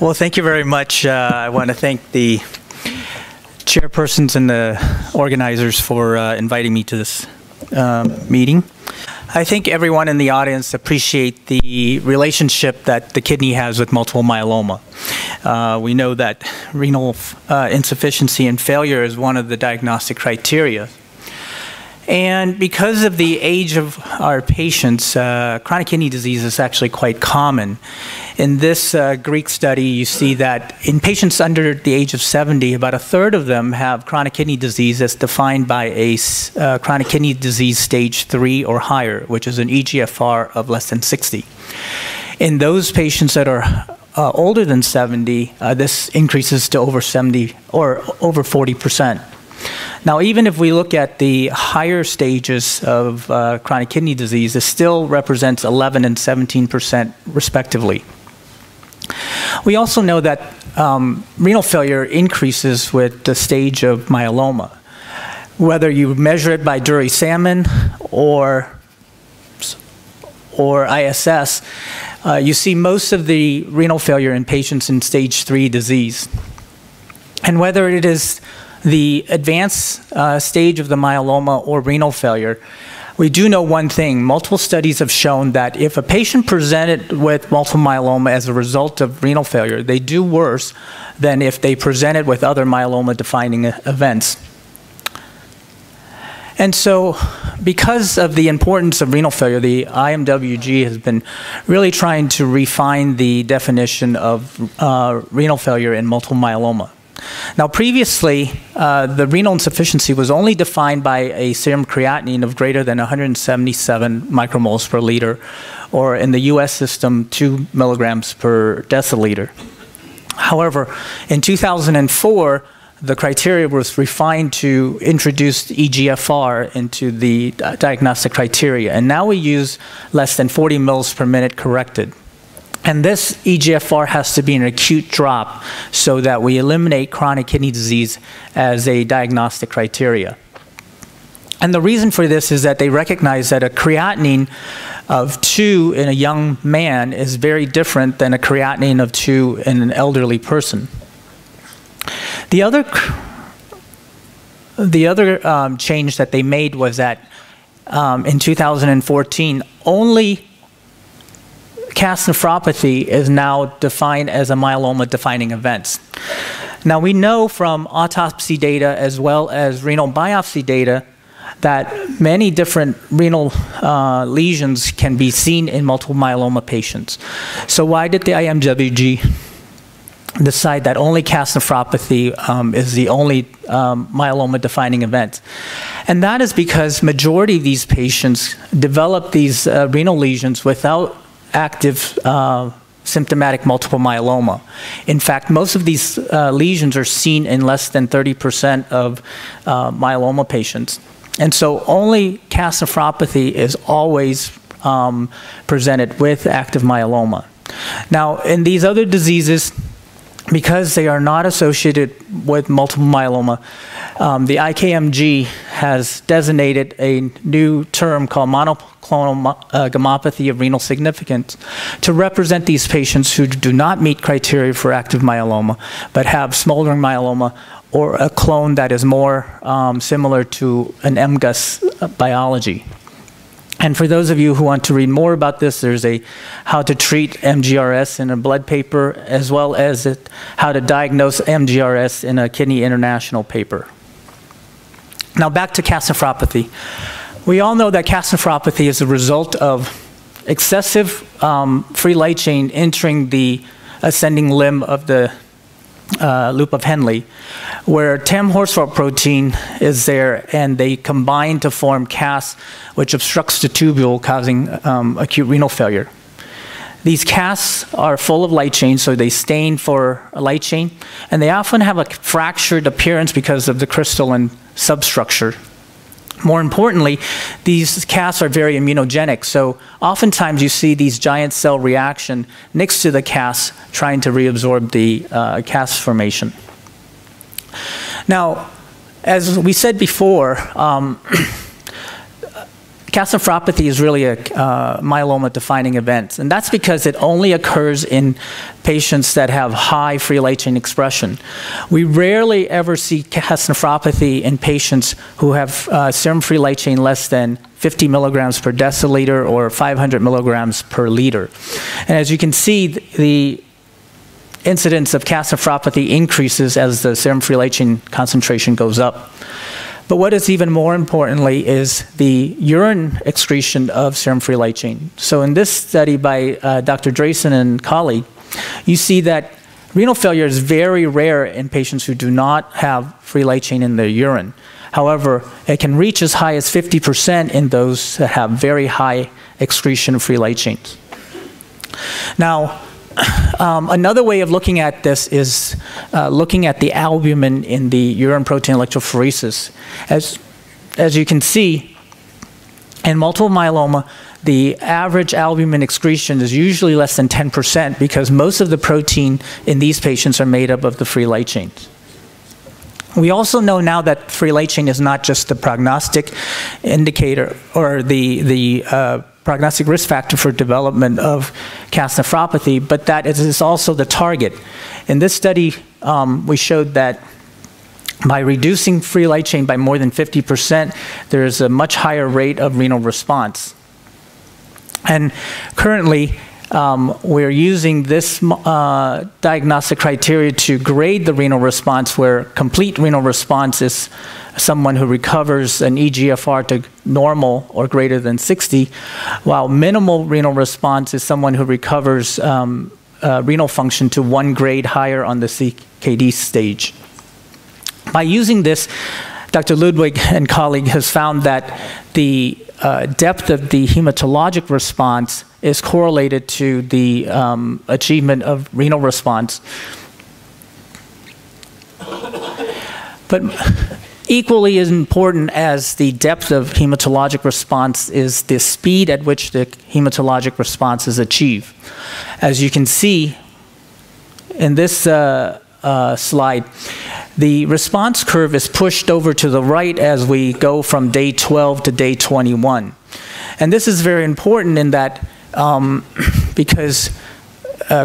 Well, thank you very much. I want to thank the chairpersons and the organizers for inviting me to this meeting. I think everyone in the audience appreciate the relationship that the kidney has with multiple myeloma. We know that renal insufficiency and failure is one of the diagnostic criteria. And because of the age of our patients, chronic kidney disease is actually quite common. In this Greek study, you see that in patients under the age of 70, about a third of them have chronic kidney disease as defined by a chronic kidney disease stage 3 or higher, which is an eGFR of less than 60. In those patients that are older than 70, this increases to over 70 or over 40%. Now, even if we look at the higher stages of chronic kidney disease, it still represents 11 and 17% respectively. We also know that renal failure increases with the stage of myeloma. Whether you measure it by Dury-Salmon or ISS, you see most of the renal failure in patients in stage 3 disease. And whether it is the advanced stage of the myeloma or renal failure, we do know one thing. Multiple studies have shown that if a patient presented with multiple myeloma as a result of renal failure, they do worse than if they presented with other myeloma-defining events. And so, because of the importance of renal failure, the IMWG has been really trying to refine the definition of renal failure in multiple myeloma. Now, previously, the renal insufficiency was only defined by a serum creatinine of greater than 177 micromoles per liter, or in the US system, 2 milligrams per deciliter. However, in 2004, the criteria was refined to introduce eGFR into the diagnostic criteria, and now we use less than 40 mils per minute corrected. And this eGFR has to be an acute drop so that we eliminate chronic kidney disease as a diagnostic criteria. And the reason for this is that they recognize that a creatinine of 2 in a young man is very different than a creatinine of 2 in an elderly person. The other change that they made was that in 2014, only CAS nephropathy is now defined as a myeloma-defining event. Now, we know from autopsy data as well as renal biopsy data that many different renal lesions can be seen in multiple myeloma patients. So why did the IMWG decide that only CAS nephropathy is the only myeloma-defining event? And that is because majority of these patients develop these renal lesions without active symptomatic multiple myeloma. In fact, most of these lesions are seen in less than 30% of myeloma patients. And so only CAS nephropathy is always presented with active myeloma. Now, in these other diseases, because they are not associated with multiple myeloma, the IKMG has designated a new term called monoclonal gammopathy of renal significance to represent these patients who do not meet criteria for active myeloma, but have smoldering myeloma or a clone that is more similar to an MGUS biology. And for those of you who want to read more about this, there's a how to treat MGRS in a blood paper, as well as how to diagnose MGRS in a Kidney International paper. Now back to CAS nephropathy. We all know that CAS nephropathy is a result of excessive free light chain entering the ascending limb of the loop of Henle, where TAM-Horsfeld protein is there, and they combine to form CAS, which obstructs the tubule, causing acute renal failure. These CAS are full of light chains, so they stain for a light chain, and they often have a fractured appearance because of the crystalline substructure. More importantly, these CAS are very immunogenic, so oftentimes you see these giant cell reaction next to the CAS trying to reabsorb the CAS formation. Now, as we said before, Cas nephropathy is really a myeloma-defining event, and that's because it only occurs in patients that have high free light chain expression. We rarely ever see Cas nephropathy in patients who have serum free light chain less than 50 milligrams per deciliter or 500 milligrams per liter. And as you can see, the incidence of Cas nephropathy increases as the serum free light chain concentration goes up. But what is even more importantly is the urine excretion of serum free light chain. So in this study by Dr. Drayson and colleague, you see that renal failure is very rare in patients who do not have free light chain in their urine. However, it can reach as high as 50% in those that have very high excretion of free light chains. Now, another way of looking at this is looking at the albumin in the urine protein electrophoresis. As you can see, in multiple myeloma, the average albumin excretion is usually less than 10% because most of the protein in these patients are made up of the free light chains. We also know now that free light chain is not just the prognostic indicator or the prognostic risk factor for development of Cas nephropathy, but that it is also the target. In this study, we showed that by reducing free light chain by more than 50%, there is a much higher rate of renal response. And currently, we're using this diagnostic criteria to grade the renal response, where complete renal response is someone who recovers an eGFR to normal or greater than 60, while minimal renal response is someone who recovers renal function to 1 grade higher on the CKD stage. By using this, Dr. Ludwig and colleague has found that the depth of the hematologic response is correlated to the achievement of renal response. But equally as important as the depth of hematologic response is the speed at which the hematologic response is achieved. As you can see in this slide, the response curve is pushed over to the right as we go from day 12 to day 21. And this is very important in that because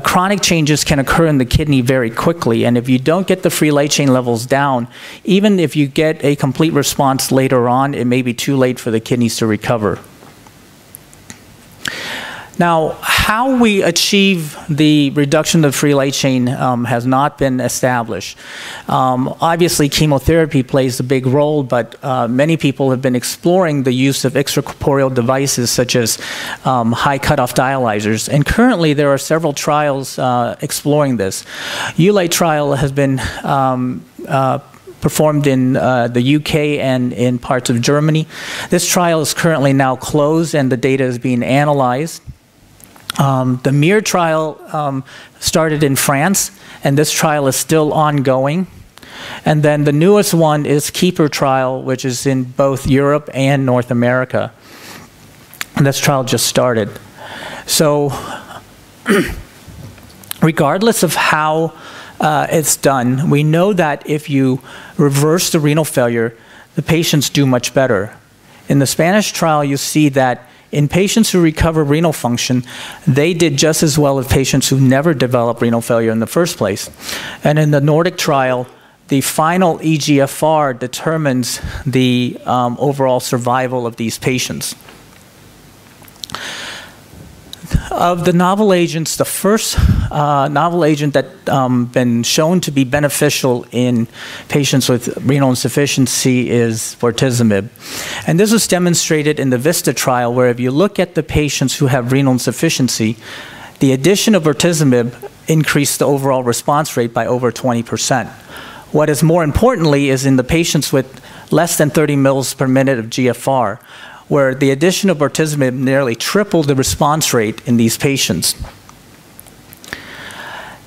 chronic changes can occur in the kidney very quickly, and if you don't get the free light chain levels down, even if you get a complete response later on, it may be too late for the kidneys to recover. Now, how we achieve the reduction of free light chain has not been established. Obviously, chemotherapy plays a big role, but many people have been exploring the use of extracorporeal devices such as high cutoff dialyzers. And currently, there are several trials exploring this. ULIGHT trial has been performed in the UK and in parts of Germany. This trial is currently now closed and the data is being analyzed. The MIR trial started in France, and this trial is still ongoing. And then the newest one is KEEPER trial, which is in both Europe and North America. And this trial just started. So regardless of how it's done, we know that if you reverse the renal failure, the patients do much better. In the Spanish trial, you see that in patients who recover renal function, they did just as well as patients who never developed renal failure in the first place. And in the Nordic trial, the final eGFR determines the overall survival of these patients. Of the novel agents, the first novel agent that's been shown to be beneficial in patients with renal insufficiency is bortezomib. And this was demonstrated in the VISTA trial, where if you look at the patients who have renal insufficiency, the addition of bortezomib increased the overall response rate by over 20%. What is more importantly is in the patients with less than 30 mils per minute of GFR, where the addition of bortezomib nearly tripled the response rate in these patients.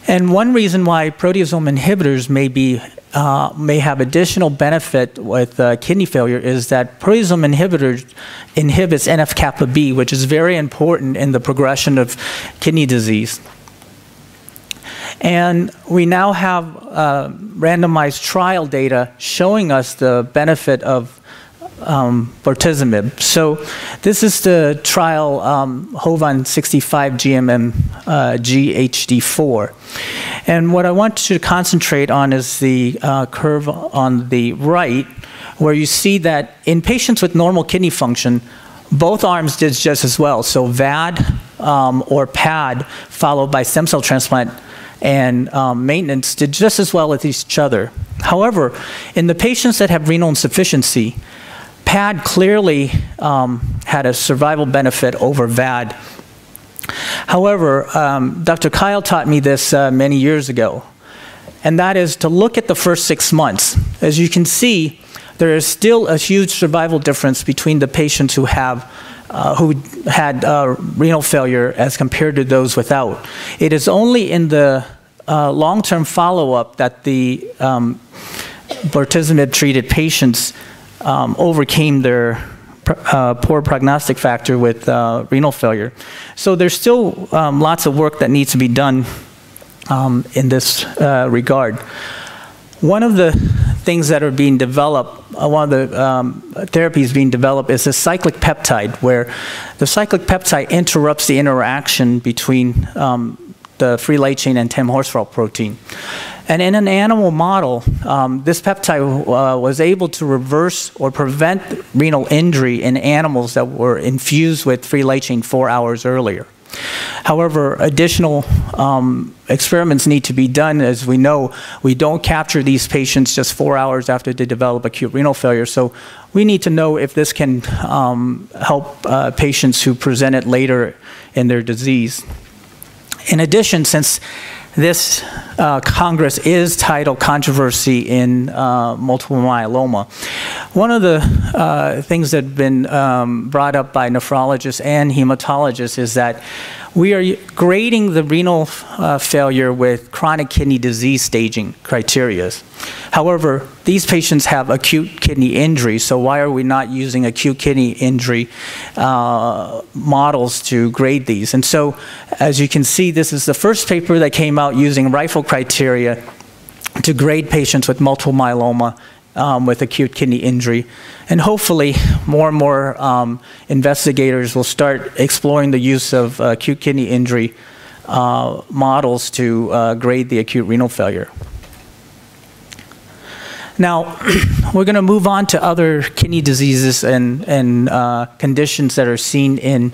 And one reason why proteasome inhibitors may have additional benefit with kidney failure is that proteasome inhibitors inhibits NF-kappa B, which is very important in the progression of kidney disease. And we now have randomized trial data showing us the benefit of bortezomib. So this is the trial HOVON 65 GMM GHD4. And what I want you to concentrate on is the curve on the right, where you see that in patients with normal kidney function, both arms did just as well. So VAD or PAD followed by stem cell transplant and maintenance did just as well with each other. However, in the patients that have renal insufficiency, PAD clearly had a survival benefit over VAD. However, Dr. Kyle taught me this many years ago, and that is to look at the first 6 months. As you can see, there is still a huge survival difference between the patients who had renal failure as compared to those without. It is only in the long-term follow-up that the bortezomib-treated patients overcame their poor prognostic factor with renal failure. So there's still lots of work that needs to be done in this regard. One of the things that are being developed, one of the therapies being developed is a cyclic peptide, where the cyclic peptide interrupts the interaction between the free light chain and 10-horseful protein. And in an animal model, this peptide was able to reverse or prevent renal injury in animals that were infused with free light chain 4 hours earlier. However, additional experiments need to be done. As we know, we don't capture these patients just 4 hours after they develop acute renal failure. So we need to know if this can help patients who present it later in their disease. In addition, since this Congress is titled Controversy in Multiple Myeloma, one of the things that have been brought up by nephrologists and hematologists is that we are grading the renal failure with chronic kidney disease staging criteria. However, these patients have acute kidney injury, so why are we not using acute kidney injury models to grade these? And so, as you can see, this is the first paper that came out using rifle criteria to grade patients with multiple myeloma with acute kidney injury. And hopefully, more and more investigators will start exploring the use of acute kidney injury models to grade the acute renal failure. Now, we're going to move on to other kidney diseases and conditions that are seen in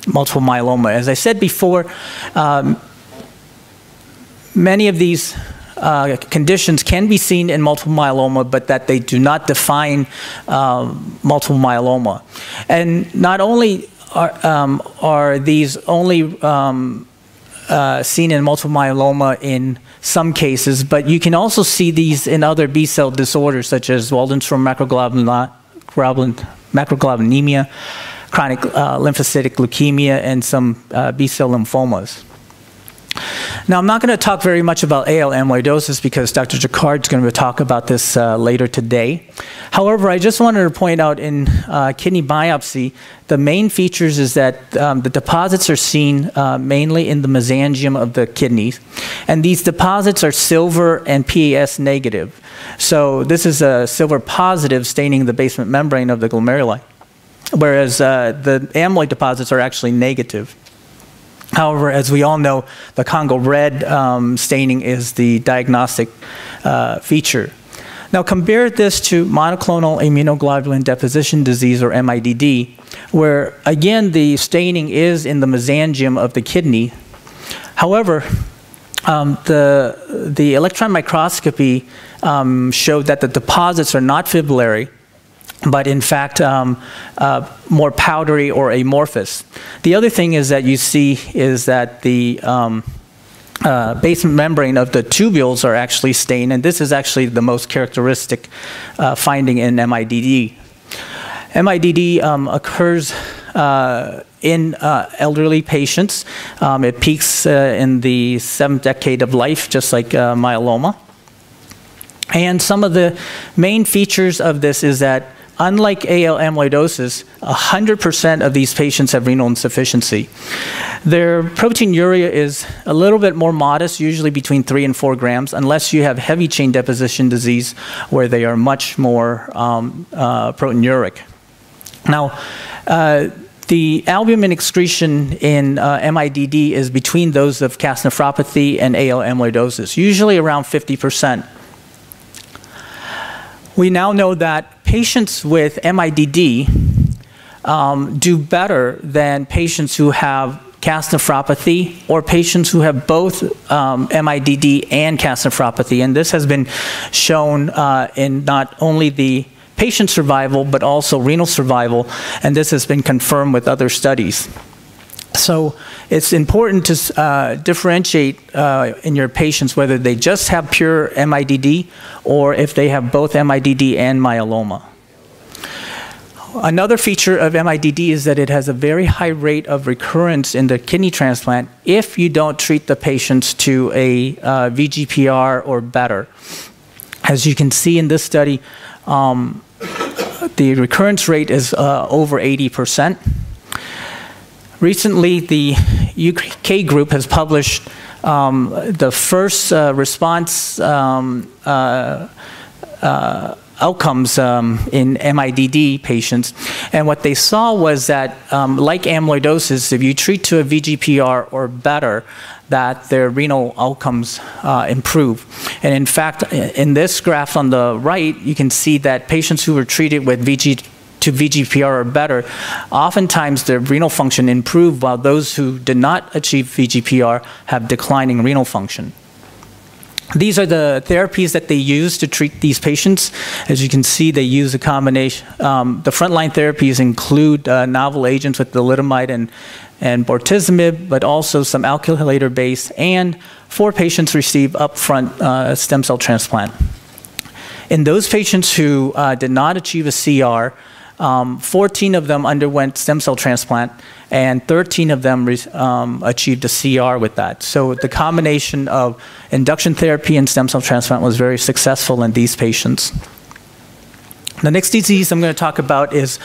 multiple myeloma. As I said before, many of these conditions can be seen in multiple myeloma, but that they do not define multiple myeloma. And not only are these only seen in multiple myeloma in some cases, but you can also see these in other B-cell disorders such as Waldenström macroglobulinemia, chronic lymphocytic leukemia, and some B-cell lymphomas. Now, I'm not going to talk very much about AL amyloidosis because Dr. Jacquard is going to talk about this later today. However, I just wanted to point out in kidney biopsy, the main features is that the deposits are seen mainly in the mesangium of the kidneys, and these deposits are silver and PAS negative. So this is a silver positive staining the basement membrane of the glomeruli, whereas the amyloid deposits are actually negative. However, as we all know, the Congo red staining is the diagnostic feature. Now, compare this to monoclonal immunoglobulin deposition disease, or MIDD, where, again, the staining is in the mesangium of the kidney. However, the electron microscopy showed that the deposits are not fibrillary, but in fact more powdery or amorphous. The other thing is that you see is that the basement membrane of the tubules are actually stained, and this is actually the most characteristic finding in MIDD. MIDD occurs in elderly patients. It peaks in the 7th decade of life, just like myeloma. And some of the main features of this is that unlike AL amyloidosis, 100% of these patients have renal insufficiency. Their proteinuria is a little bit more modest, usually between 3 and 4 grams, unless you have heavy chain deposition disease where they are much more proteinuric. Now, the albumin excretion in MIDD is between those of CAS nephropathy and AL amyloidosis, usually around 50%. We now know that patients with MIDD do better than patients who have CAS nephropathy or patients who have both MIDD and CAS nephropathy. And this has been shown in not only the patient survival, but also renal survival, and this has been confirmed with other studies. So it's important to differentiate in your patients whether they just have pure MIDD or if they have both MIDD and myeloma. Another feature of MIDD is that it has a very high rate of recurrence in the kidney transplant if you don't treat the patients to a VGPR or better. As you can see in this study, the recurrence rate is over 80%. Recently, the UK group has published the first response outcomes in MIDD patients. And what they saw was that, like amyloidosis, if you treat to a VGPR or better, that their renal outcomes improve. And in fact, in this graph on the right, you can see that patients who were treated with VGPR or better, oftentimes their renal function improved, while those who did not achieve VGPR have declining renal function. These are the therapies that they use to treat these patients. As you can see, they use a combination. The frontline therapies include novel agents with thalidomide and bortezomib, but also some alkylator-based, and 4 patients receive upfront stem cell transplant. In those patients who did not achieve a CR, 14 of them underwent stem cell transplant, and 13 of them achieved a CR with that. So the combination of induction therapy and stem cell transplant was very successful in these patients. The next disease I'm going to talk about is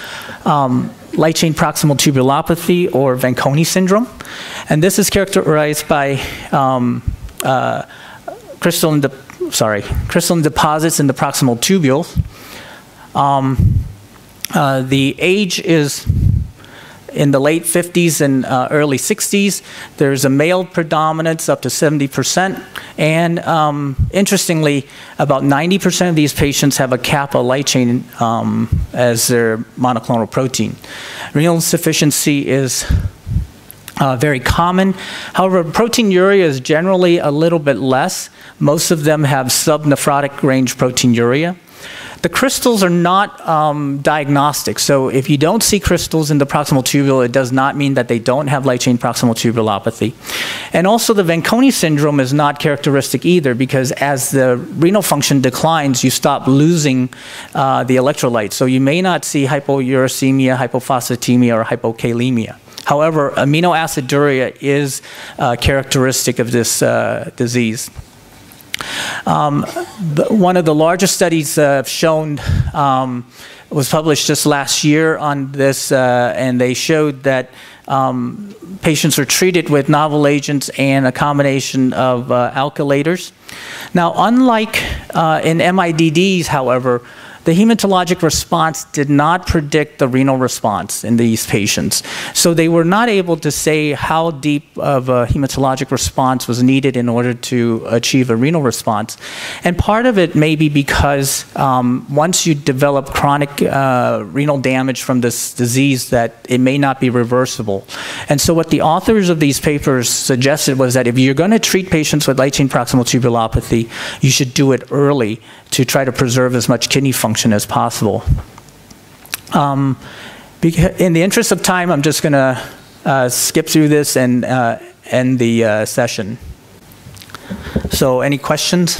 light chain proximal tubulopathy, or Fanconi syndrome. And this is characterized by crystalline deposits in the proximal tubules. The age is in the late 50s and early 60s. There's a male predominance up to 70%. And interestingly, about 90% of these patients have a kappa light chain as their monoclonal protein. Renal insufficiency is very common. However, proteinuria is generally a little bit less. Most of them have subnephrotic range proteinuria. The crystals are not diagnostic, so if you don't see crystals in the proximal tubule, it does not mean that they don't have light chain proximal tubulopathy. And also the Fanconi syndrome is not characteristic either, because as the renal function declines, you stop losing the electrolytes. So you may not see hypouricemia, hypophosphatemia, or hypokalemia. However, amino aciduria is characteristic of this disease. One of the largest studies shown was published just last year on this, and they showed that patients were treated with novel agents and a combination of alkylators. Now, unlike in MIDDs, however, the hematologic response did not predict the renal response in these patients. So they were not able to say how deep of a hematologic response was needed in order to achieve a renal response. And part of it may be because once you develop chronic renal damage from this disease, that it may not be reversible. And so what the authors of these papers suggested was that if you're going to treat patients with light chain proximal tubulopathy, you should do it early to try to preserve as much kidney function as possible. In the interest of time, I'm just going to skip through this and end the session. So any questions?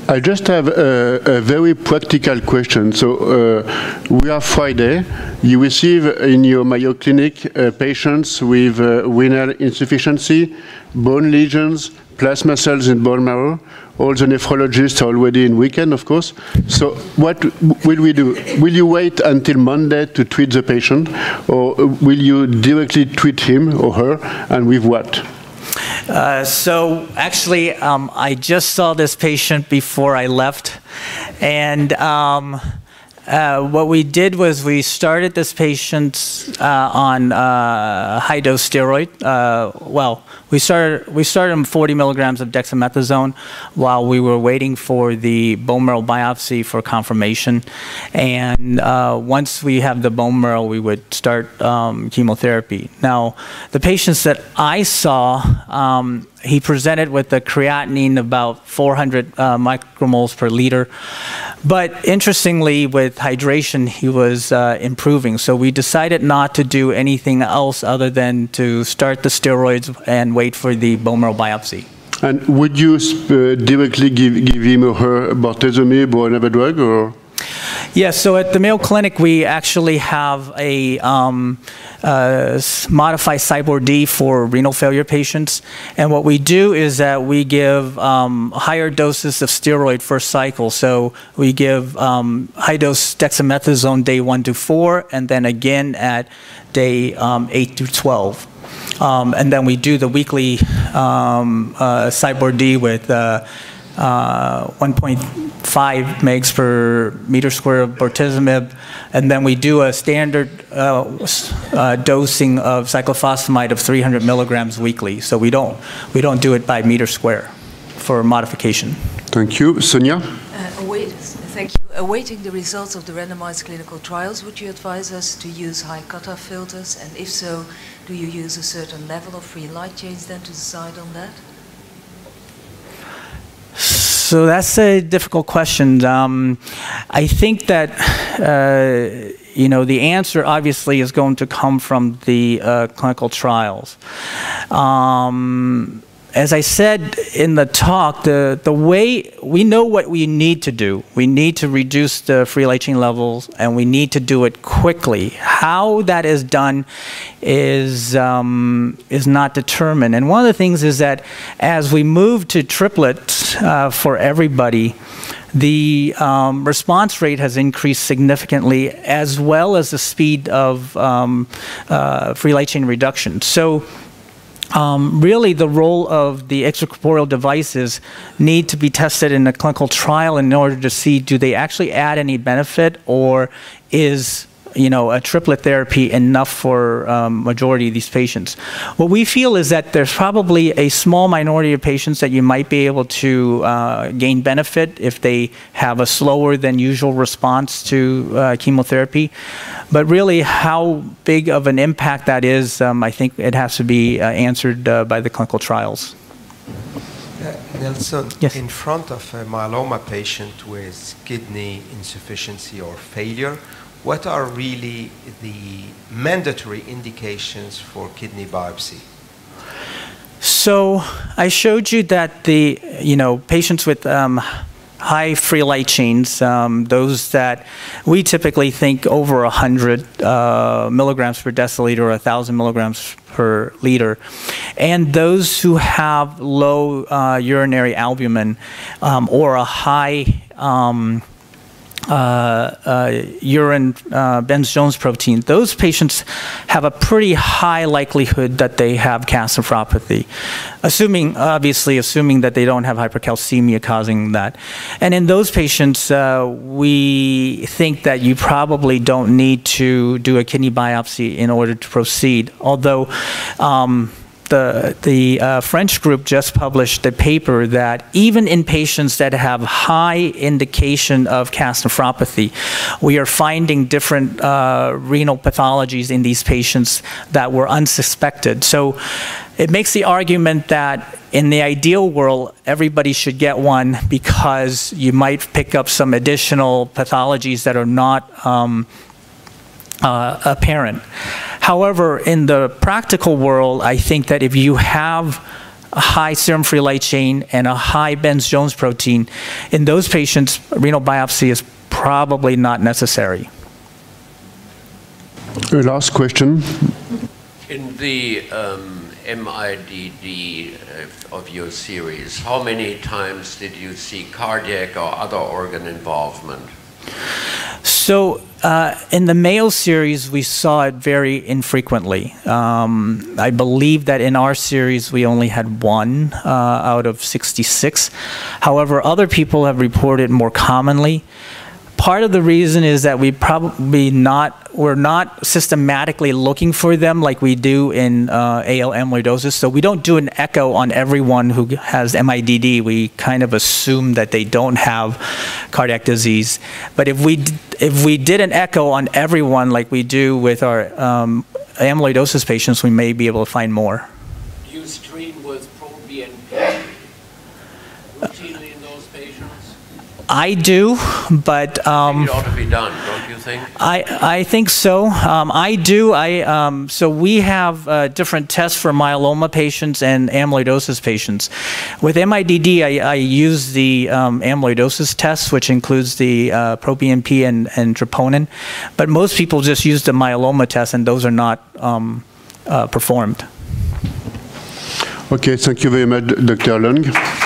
I just have a very practical question. So we are Friday. You receive in your Mayo Clinic patients with renal insufficiency, bone lesions, plasma cells in bone marrow. All the nephrologists are already in weekend, of course. So what will we do? Will you wait until Monday to treat the patient, or will you directly treat him or her, and with what? So actually, I just saw this patient before I left, and what we did was we started this patient on high-dose steroid. We started him 40 milligrams of dexamethasone while we were waiting for the bone marrow biopsy for confirmation. And once we have the bone marrow, we would start chemotherapy. Now, the patients that I saw, he presented with a creatinine about 400 micromoles per liter. But interestingly, with hydration, he was improving. So we decided not to do anything else other than to start the steroids and wait for the bone marrow biopsy. And would you directly give him or her bortezomib or another drug, or? Yes, so at the Mayo Clinic, we actually have a modified CyBorD for renal failure patients. And what we do is that we give higher doses of steroid first cycle. So we give high-dose dexamethasone day 1 to 4, and then again at day 8 to 12. And then we do the weekly CyBorD with 1.5 megs per meter square of bortezomib, and then we do a standard dosing of cyclophosphamide of 300 milligrams weekly. So we don't do it by meter square for modification. Thank you. Sonia? Thank you. Awaiting the results of the randomized clinical trials, would you advise us to use high cutoff filters? And if so, do you use a certain level of free light chains then to decide on that? So that's a difficult question. I think that the answer obviously is going to come from the clinical trials. As I said in the talk, the way we know what we need to do. We need to reduce the free light chain levels, and we need to do it quickly. How that is done is not determined. And one of the things is that as we move to triplets for everybody, the response rate has increased significantly, as well as the speed of free light chain reduction. So really, the role of the extracorporeal devices need to be tested in a clinical trial in order to see, do they actually add any benefit, or is a triplet therapy enough for majority of these patients? What we feel is that there's probably a small minority of patients that you might be able to gain benefit if they have a slower than usual response to chemotherapy. But really, how big of an impact that is, I think it has to be answered by the clinical trials. Nelson, yes. In front of a myeloma patient with kidney insufficiency or failure, what are really the mandatory indications for kidney biopsy? So I showed you that the patients with high free light chains, those that we typically think over 100 milligrams per deciliter or 1,000 milligrams per liter, and those who have low urinary albumin or a high urine Benz-Jones protein, those patients have a pretty high likelihood that they have calcium nephropathy, obviously assuming that they don't have hypercalcemia causing that. And in those patients, we think that you probably don't need to do a kidney biopsy in order to proceed, although the French group just published a paper that even in patients that have high indication of calcium nephropathy, we are finding different renal pathologies in these patients that were unsuspected. So it makes the argument that in the ideal world, everybody should get one because you might pick up some additional pathologies that are not apparent. However, in the practical world, I think that if you have a high serum free light chain and a high Benz-Jones protein, in those patients, renal biopsy is probably not necessary. Last question. In the MIDD of your series, how many times did you see cardiac or other organ involvement? So in the Mayo series, we saw it very infrequently. I believe that in our series, we only had 1 out of 66. However, other people have reported more commonly. Part of the reason is that we're not systematically looking for them like we do in AL amyloidosis. So we don't do an echo on everyone who has MIDD. We kind of assume that they don't have cardiac disease. But if we did an echo on everyone like we do with our amyloidosis patients, we may be able to find more. Do you screen with pro-BNP routinely in those patients? I do, but it ought to be done, don't you think? I think so. I do. So we have different tests for myeloma patients and amyloidosis patients. With MIDD, I use the amyloidosis test, which includes the proBNP and troponin. But most people just use the myeloma test, and those are not performed. Okay, thank you very much, Dr. Leung.